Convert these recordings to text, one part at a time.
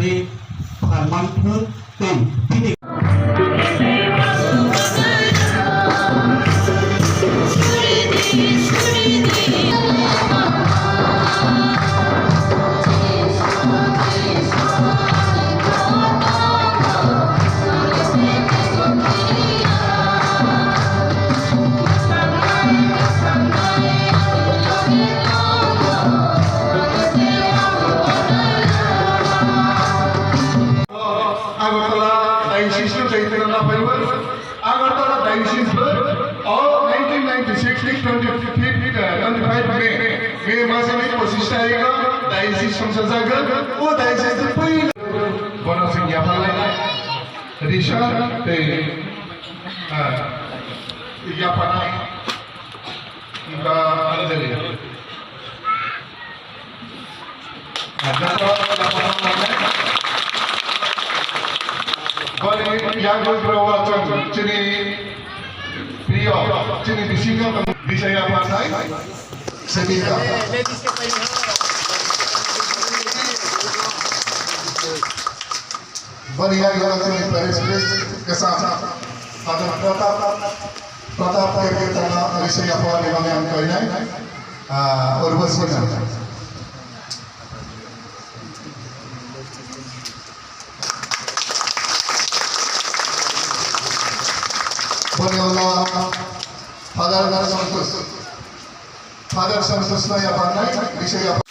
Sari Parmantu Tini. Agartala Diocese और 1996 25 में मासिक प्रतिष्ठा आएगा डायसिस संस्थागत वो डायसिस से पहले बना से क्या फला रिशा ते या पना इनका अंदर है Bali yang berwajib cini Rio cini di sini bisa yang mana? Semika. Bali yang cini Paris kesana. Ada kota apa yang kita nak bisa yang apa yang kau ini? Urusnya. Bonyola Father Santos na yapanay bisa yapan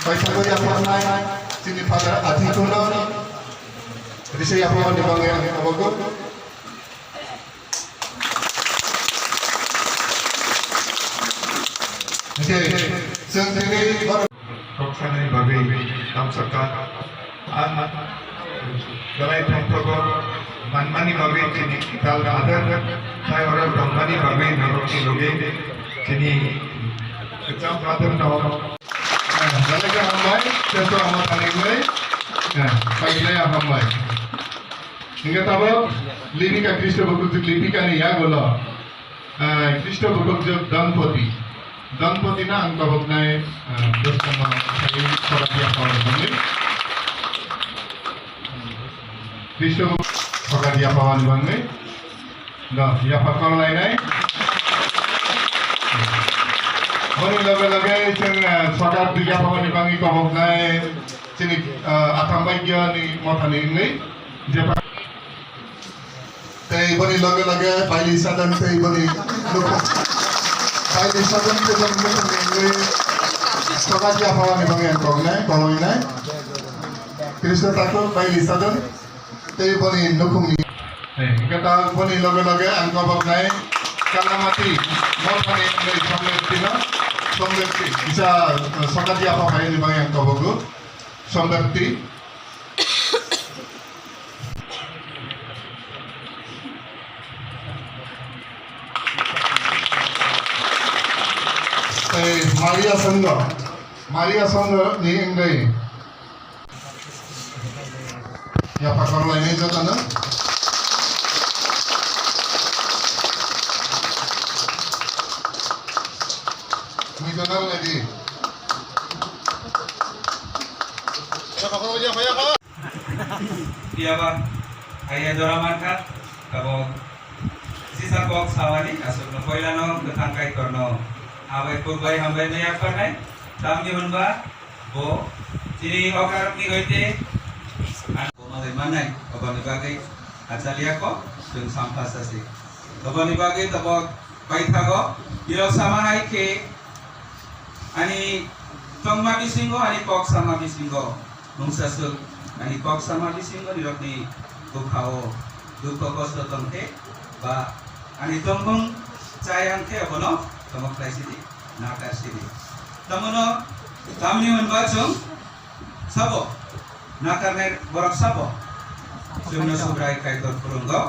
baik saja yapanay sini Father Adhikuna bisa yapan di bangga yang bagus oke sendiri baru koksana babi tam saka galai pemprogo Mani babe cini tal ada saya orang Mani babe naroki loge cini kecam ada nawa jalan hambai tentu amat alingwe pagilaya hambai hingga tahu lipika Kristo bukuk lipika ni ya golo Kristo bukuk jog Danpoti na ang kabog na dos sama saya sorabia kawan kami Kristo Pakai dia pawan bang ni, dah dia pakai lain ni. Mari lagi ceng sokat dia pawan bang ni kau ni, cini atam baik dia ni mata ni dia pakai. Tei bani lagi pilih sadan tei bani pilih sadan tei bani ni sokat dia pawan bang yang kau ni, Kristo takut pilih sadan. Tei bani nukung ni. Kata bani lage angka bagai kalamati mau bani ni somberti bisa sokat dia apa kaya ni bang yang kau bagu somberti. Tei Maria Sangga ni enggay. Ya pakar lain itu tanah. Misalnya lagi. Iya bang, ayah doraman kan, kalau sisa kok sawani asal nopoila no ketangkai korno, awet kubai hambai no yak panai, tamni hunba, bo, sini okar ni goite. Manai, kapan dipakai acalia ko, jeung sampah sasi. Kapan dipakai tabok paitha ko, ilo sama hai ke, ani tong mati singgo, ani kok sama bisinggo, nungsasul, ani kok sama bisinggo dirok ni tukau, tukau kosto tongke, ba, ani tongkong cayang ke apa no, tomok tay sini, nakar sini. Tamuno, tamni menbacung, sabo. Nakar borak sabo, sumno subrai kai kurunggo.